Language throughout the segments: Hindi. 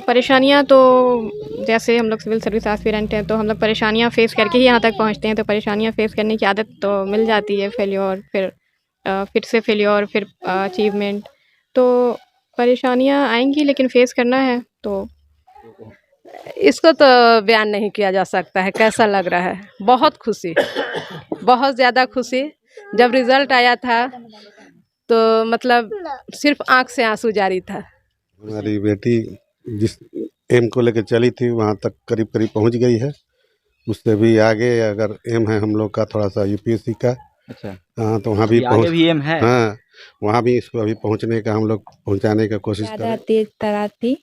परेशानियाँ तो जैसे हम लोग सिविल सर्विस एस्पिरेंट हैं तो हम लोग परेशानियाँ फेस करके ही यहाँ तक पहुँचते हैं, तो परेशानियाँ फेस करने की आदत तो मिल जाती है। फेल्योर फिर से फेल्योर फिर अचीवमेंट, तो परेशानियाँ आएंगी लेकिन फेस करना है। तो इसको तो बयान नहीं किया जा सकता है कैसा लग रहा है। बहुत खुशी, बहुत ज़्यादा खुशी। जब रिज़ल्ट आया था तो मतलब सिर्फ आँख से आंसू जारी था। हमारी बेटी जिस एम को लेकर चली थी वहाँ तक करीब करीब पहुँच गई है। उससे भी आगे अगर एम है हम लोग का थोड़ा सा यूपीएससी का। अच्छा, हाँ, तो वहाँ भी आगे भी एम है। हाँ, वहाँ भी इसको अभी पहुँचने का हम लोग पहुँचाने का कोशिश ज़्यादा करें। तेज तरार थी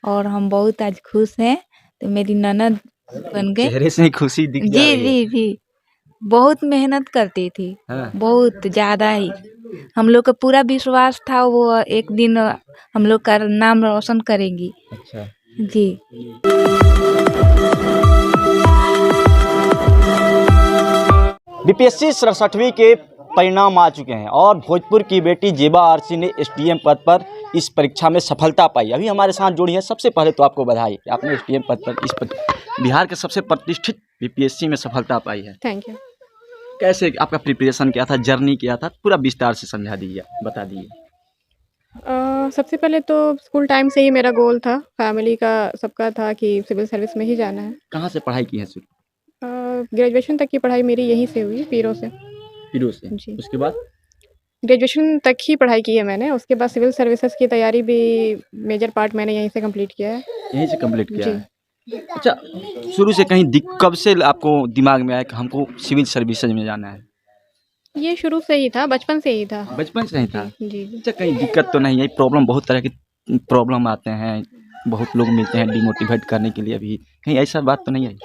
और हम बहुत आज खुश हैं। तो मेरी ननद बन गए। चेहरे से ही खुशी दिख जा जी रही है। जी जी, बहुत मेहनत करती थी, हाँ। बहुत ज़्यादा ही। हम लोग का पूरा विश्वास था वो एक दिन हम लोग का नाम रोशन करेंगी। अच्छा, जी। बीपीएससी 67वीं के परिणाम आ चुके हैं और भोजपुर की बेटी जेबा आरसी ने एसडीएम पद पर इस परीक्षा में सफलता पाई। अभी हमारे साथ जुड़ी है। सबसे पहले तो आपको बधाई, आपने एसडीएम पद पर बिहार के सबसे प्रतिष्ठित बीपीएससी में सफलता पाई है। Thank you. कैसे आपका प्रिपरेशन क्या था, जर्नी क्या था, पूरा विस्तार से समझा दीजिए, बता दीजिए। सबसे पहले तो स्कूल टाइम से ही मेरा गोल था, फैमिली का सबका था कि सिविल सर्विस में ही जाना है। कहाँ से पढ़ाई की है शुरू? ग्रेजुएशन तक की पढ़ाई मेरी यहीं से हुई, पीरो से। पीरो से? जी। उसके बाद ग्रेजुएशन तक ही पढ़ाई की है मैंने, उसके बाद सिविल सर्विसेज की तैयारी भी मेजर पार्ट मैंने यहीं से कंप्लीट किया है। यहीं से कंप्लीट किया जी। है। अच्छा, शुरू से कहीं कब से आपको दिमाग में आया कि हमको सिविल सर्विसेज में जाना है? ये शुरू से ही था, बचपन से ही था। बचपन से ही था? जी जी। अच्छा, कहीं दिक्कत तो नहीं है? प्रॉब्लम, बहुत तरह की प्रॉब्लम आते हैं, बहुत लोग मिलते हैं डिमोटिवेट करने के लिए, अभी कहीं ऐसा बात तो नहीं आई?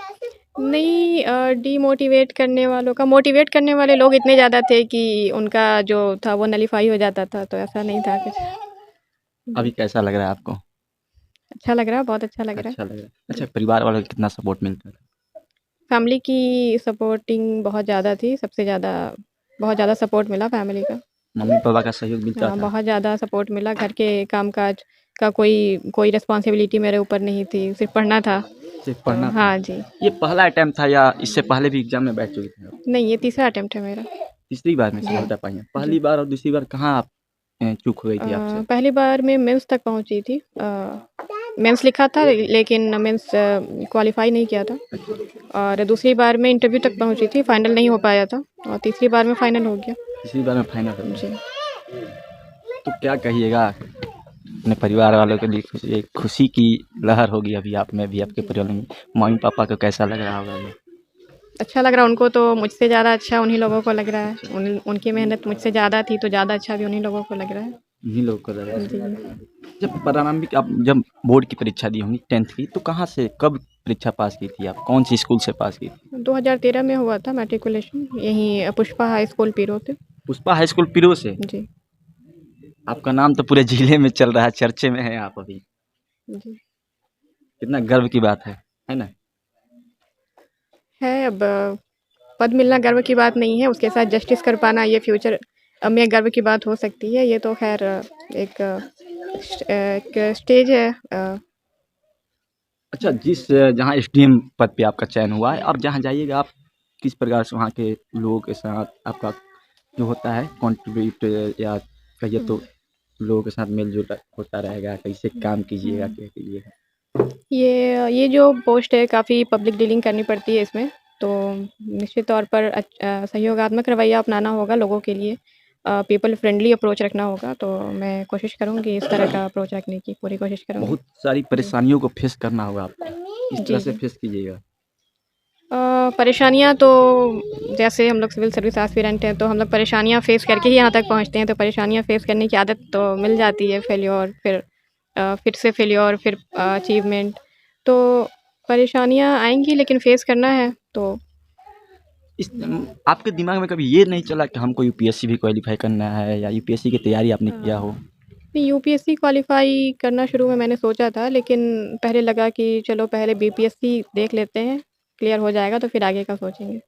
नहीं, डीमोटिवेट करने वालों का, मोटिवेट करने वाले लोग इतने ज़्यादा थे कि उनका जो था वो नलीफाई हो जाता था, तो ऐसा नहीं था कुछ। अभी कैसा लग रहा है आपको? अच्छा लग रहा है, बहुत अच्छा लग रहा है। अच्छा लग रहा है। अच्छा, परिवार वालों का कितना सपोर्ट मिलता है? फैमिली की सपोर्टिंग बहुत ज़्यादा थी, सबसे ज़्यादा बहुत ज़्यादा सपोर्ट मिला फैमिली का। मम्मी पापा का सहयोग मिलता हाँ, था? बहुत ज़्यादा सपोर्ट मिला। घर के कामकाज का कोई रिस्पॉन्सिबिलिटी मेरे ऊपर नहीं थी, सिर्फ पढ़ना था। सिर्फ तो पढ़ना था? हाँ जी। ये पहला अटेम्प्ट था या इससे पहले भी एग्जाम में बैठ चुके थे आप? नहीं, ये तीसरा अटेम्प्ट है मेरा। तीसरी बार में जी। सफलता पाई है। जी। पहली बार और दूसरी बार कहाँ आप चूक हो गई थी आपसे? पहली बार में मेंस तक पहुंची थी। मेंस लिखा था लेकिन मेंस क्वालिफाई नहीं किया था। और दूसरी बार में इंटरव्यू तक पहुंची थी, फाइनल नहीं हो पाया था, और तीसरी बार में फाइनल हो गया। तीसरी बार में फाइनल हो गया। जी। तो क्या कहिएगा अपने परिवार वालों के लिए? एक खुशी की लहर होगी अभी आप में भी, आपके परिवार में। मम्मी पापा को कैसा लग रहा होगा अभी? अच्छा लग रहा है उनको, तो मुझसे ज़्यादा अच्छा उन्हीं लोगों को लग रहा है। उनकी मेहनत मुझसे ज़्यादा थी, तो ज़्यादा अच्छा भी उन्हीं लोगों को लग रहा है। इन्हीं लोगों को लग रहा है। जी। जब प्रारंभिक आप जब बोर्ड की परीक्षा दी होंगी 10th की, तो कहाँ से कब परीक्षा पास की थी आप? कौन सी स्कूल से पास की थी? 2013 में हुआ था मैट्रिकुलेशन, यहीं पुष्पा हाई स्कूल पीरो थे। पुष्पा हाई स्कूल पीरो से? जी। आपका नाम तो पूरे जिले में चल रहा है, चर्चे में है आप अभी। जी। कितना गर्व की बात है ना? है, अब पद मिलना गर्व की बात नहीं है, उसके साथ जस्टिस कर पाना ये फ्यूचर में गर्व की बात हो सकती है। ये तो खैर एक स्टेज है। अच्छा, जहाँ एसडीएम पद पे आपका चयन हुआ है, अब जहाँ जाइएगा आप किस प्रकार से वहाँ के लोगों के साथ आपका जो होता है कॉन्ट्रीब्यूट, या कहिए तो लोगों के साथ मेल जोल होता रहेगा, कैसे काम कीजिएगा, क्या कीजिएगा? ये जो पोस्ट है काफ़ी पब्लिक डीलिंग करनी पड़ती है इसमें, तो निश्चित तौर पर सहयोगात्मक रवैया अपनाना होगा लोगों के लिए, पीपल फ्रेंडली अप्रोच रखना होगा। तो मैं कोशिश करूँगी इस तरह का अप्रोच रखने की, पूरी कोशिश करूँगी। बहुत सारी परेशानियों को फेस करना होगा आपको, किस तरह से जी। फेस कीजिएगा? परेशानियाँ तो जैसे हम लोग सिविल सर्विस एस्पिरेंट हैं तो हम लोग परेशानियाँ फेस करके ही यहाँ तक पहुँचते हैं, तो परेशानियाँ फेस करने की आदत तो मिल जाती है। फेल्योर फिर से फेल्योर फिर अचीवमेंट, तो परेशानियाँ आएंगी लेकिन फेस करना है। तो आपके दिमाग में कभी ये नहीं चला कि हमको यूपीएससी भी क्वालिफाई करना है, या यूपीएससी की तैयारी आपने किया हो? यूपीएससी क्वालिफाई करना शुरू में मैंने सोचा था, लेकिन पहले लगा कि चलो पहले बीपीएससी देख लेते हैं, क्लियर हो जाएगा तो फिर आगे का सोचेंगे।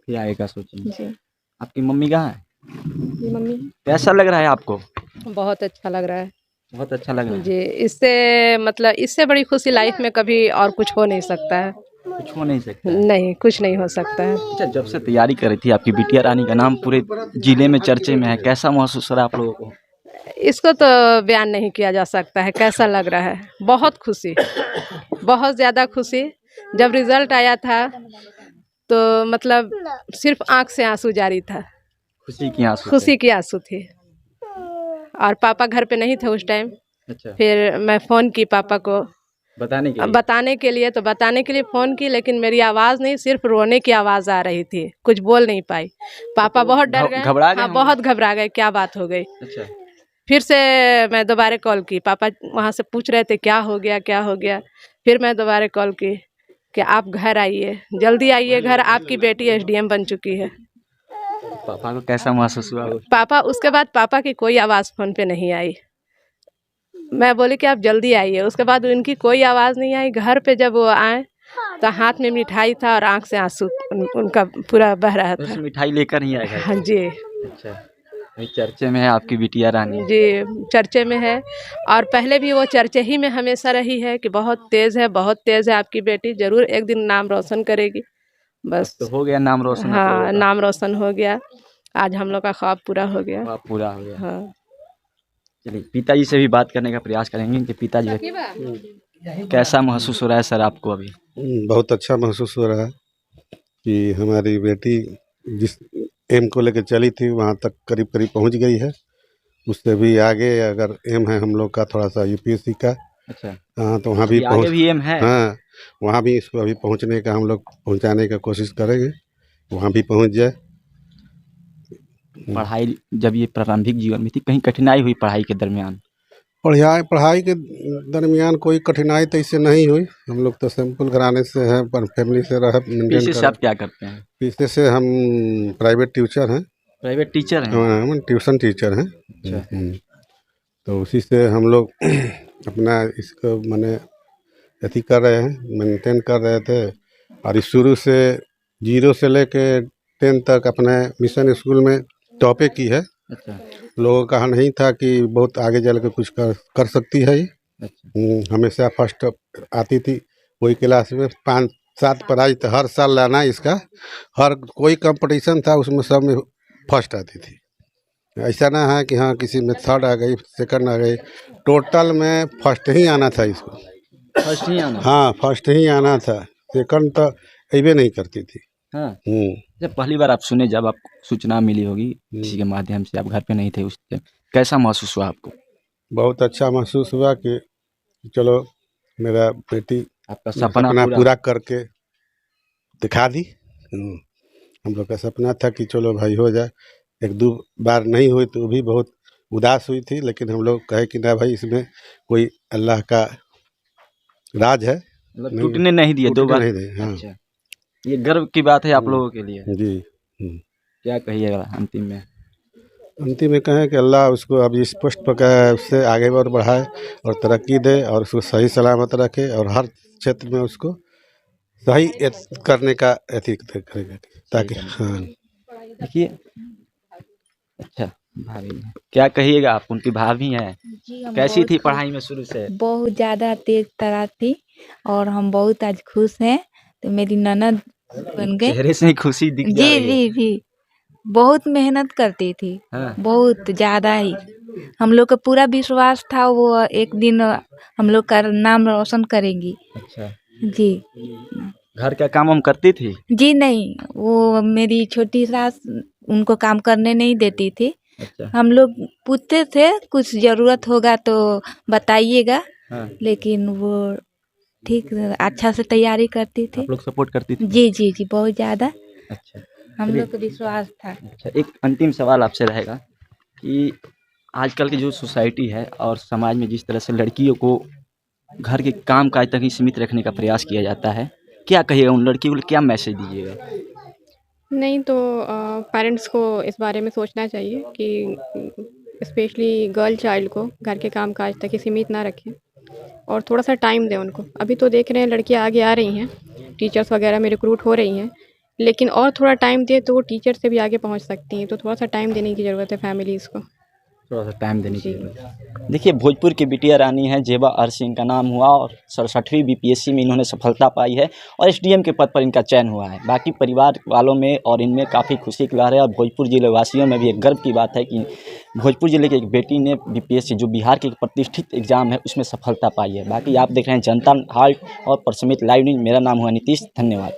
फिर आगे का सोचेंगे। जी। आपकी मम्मी कहाँ है? जी, मम्मी। कैसा लग रहा है आपको? बहुत अच्छा लग रहा है। बहुत अच्छा लग रहा है। जी, इससे मतलब इससे बड़ी खुशी लाइफ में कभी और कुछ हो नहीं सकता है। कुछ हो नहीं सकता है। नहीं, कुछ नहीं हो सकता है। अच्छा, जब से तैयारी कर रही थी आपकी बिटिया रानी का नाम पूरे जिले में चर्चे में है, कैसा महसूस हो रहा है आप लोगों को? इसको तो बयान नहीं किया जा सकता है, कैसा लग रहा है। बहुत खुशी, बहुत ज़्यादा खुशी। जब रिज़ल्ट आया था तो मतलब सिर्फ़ आँख से आँसू जारी था। खुशी की आंसू थे। खुशी के आँसू थे। और पापा घर पे नहीं थे उस टाइम। अच्छा, फिर मैं फ़ोन की पापा को बताने के लिए। बताने के लिए फ़ोन की, लेकिन मेरी आवाज़ नहीं, सिर्फ़ रोने की आवाज़ आ रही थी। कुछ बोल नहीं पाई। पापा बहुत डर गए। घबरा गए हाँ, होंगे? बहुत घबरा गए, क्या बात हो गई। अच्छा, फिर से मैं दोबारा कॉल की, पापा वहाँ से पूछ रहे थे क्या हो गया, क्या हो गया। फिर मैं दोबारा कॉल की कि आप घर आइए, जल्दी आइए घर, आपकी बेटी एसडीएम बन चुकी है। पापा को कैसा महसूस हुआ? पापा, उसके बाद पापा की कोई आवाज़ फ़ोन पे नहीं आई। मैं बोली कि आप जल्दी आइए, उसके बाद उनकी कोई आवाज़ नहीं आई। घर पे जब वो आए तो हाथ में मिठाई था और आँख से आंसू उनका पूरा बह रहा बस था। मिठाई लेकर ही आए घर हाँ पे? जी। अच्छा, वही चर्चे में है आपकी बिटिया रानी। जी, चर्चे में है। और पहले भी वो चर्चे ही में हमेशा रही है कि बहुत तेज़ है, बहुत तेज़ है आपकी बेटी, ज़रूर एक दिन नाम रोशन करेगी। अब बस तो हो गया नाम रोशन आप लोगों हाँ, का। नाम रोशन हो गया। आज हम लोग का ख्वाब पूरा हो गया। अब पूरा हो गया। हाँ। चलिए, पिताजी से भी बात करने का प्रयास करेंगे कि पिताजी कैसा महसूस हो रहा है सर आपको अभी? बहुत अच्छा महसूस हो रहा है कि हमारी बेटी जिस एम को लेकर चली थी वहाँ तक करीब करीब पहुँच गई है। उससे भी आगे अगर एम है हम लोग का थोड़ा सा यूपीएससी का, अच्छा, हाँ तो वहाँ भी अभी आगे भी एम है? हाँ, वहाँ भी इसको अभी पहुँचने का हम लोग पहुँचाने का कोशिश करेंगे, वहाँ भी पहुँच जाए। पढ़ाई जब ये प्रारंभिक जीवन में थी, कहीं कठिनाई हुई पढ़ाई के दरमियान? पढ़ाई के दरमियान कोई कठिनाई तो इससे नहीं हुई। हम लोग तो सिंपल घराने से हैं, पर फैमिली से रह मेंटेन पेशे से कर। आप क्या करते हैं? पीछे से हम प्राइवेट टीचर हैं, प्राइवेट टीचर हैं? हम ट्यूशन टीचर हैं। अच्छा, तो उसी से हम लोग अपना इसको माने अथी कर रहे हैं, मेंटेन कर रहे थे। और इस शुरू से 0 से लेके 10 तक अपने मिशन स्कूल में टॉपे की है। अच्छा, लोगों का नहीं था कि बहुत आगे चल के कुछ कर सकती है ये। अच्छा। हमेशा फर्स्ट आती थी, कोई क्लास में 5-7 प्राइज तो हर साल लाना इसका, हर कोई कंपटीशन था उसमें सब में फर्स्ट आती थी। ऐसा ना है कि हाँ किसी में थर्ड आ गई, सेकंड आ गई, टोटल में फर्स्ट ही आना था इसको। फर्स्ट ही आना? हाँ, फर्स्ट ही आना था, सेकंड तो अइबे नहीं करती थी। हाँ। जब पहली बार आप सुने, जब आपको सूचना मिली होगी किसी के माध्यम से, आप घर पे नहीं थे उस टाइम, कैसा महसूस हुआ आपको? बहुत अच्छा महसूस हुआ कि चलो मेरा बेटी आपका सपना पूरा करके दिखा दी। हम लोग का सपना था कि चलो भाई हो जाए, 1-2 बार नहीं हुई तो भी बहुत उदास हुई थी, लेकिन हम लोग कहे कि ना भाई इसमें कोई अल्लाह का राज है, मतलब टूटने नहीं दिए 2 बार? नहीं दे। हाँ अच्छा, ये गर्व की बात है आप लोगों के लिए। जी। क्या कहिएगा अंतिम में? अंतिम में कहें कि अल्लाह उसको अब इस पोस्ट पर उससे आगे और बढ़ाए और तरक्की दे और उसको सही सलामत रखे और हर क्षेत्र में उसको सही करने का अथी करेगा ताकि हाँ। देखिए, अच्छा, भाभी हैं। क्या कहिएगा आप, उनकी भाभी हैं, जी, हम कैसी बहुत थी खुश- पढ़ाई में शुरू से? बहुत ज़्यादा तेज तर्रार थी और हम बहुत आज खुश हैं। तो मेरी ननद बन गई। चेहरे से ही खुशी दिख जा जी रही है। जी जी, बहुत मेहनत करती थी, हाँ। बहुत ज़्यादा ही। हम लोग का पूरा विश्वास था वो एक दिन हम लोग का नाम रोशन करेंगी। अच्छा, जी घर का काम हम करती थी? जी नहीं, वो मेरी छोटी सास उनको काम करने नहीं देती थी। अच्छा, हम लोग पूछते थे कुछ ज़रूरत होगा तो बताइएगा, हाँ। लेकिन वो ठीक अच्छा से तैयारी करती थी। आप लोग सपोर्ट करती थी? जी जी जी, बहुत ज़्यादा अच्छा, हम चलिए। लोग को विश्वास था। अच्छा, एक अंतिम सवाल आपसे रहेगा कि आजकल की जो सोसाइटी है और समाज में जिस तरह से लड़कियों को घर के काम काज तक ही सीमित रखने का प्रयास किया जाता है, क्या कहिएगा उन लड़कियों को, क्या मैसेज दीजिएगा? नहीं तो पेरेंट्स को इस बारे में सोचना चाहिए कि स्पेशली गर्ल चाइल्ड को घर के काम काज तक ही सीमित ना रखें और थोड़ा सा टाइम दें उनको। अभी तो देख रहे हैं लड़कियां आगे आ रही हैं, टीचर्स वगैरह में रिक्रूट हो रही हैं, लेकिन और थोड़ा टाइम दें तो वो टीचर से भी आगे पहुंच सकती हैं। तो थोड़ा सा टाइम देने की ज़रूरत है फैमिलीज़ को। थोड़ा सा टाइम देने की जी। जरूरत। देखिए, भोजपुर की बिटिया रानी है जेबा अर्शी, इनका नाम हुआ और 67वीं बीपीएससी में इन्होंने सफलता पाई है और एसडीएम के पद पर इनका चयन हुआ है। बाकी परिवार वालों में और इनमें काफ़ी खुशी की लहर है और भोजपुर जिले वासियों में भी एक गर्व की बात है कि भोजपुर जिले की एक बेटी ने बीपीएससी, जो बिहार की एक प्रतिष्ठित एग्जाम है, उसमें सफलता पाई है। बाकी आप देख रहे हैं जनता हाल और प्रसमित लाइव न्यूज़। मेरा नाम हुआ नीतीश, धन्यवाद।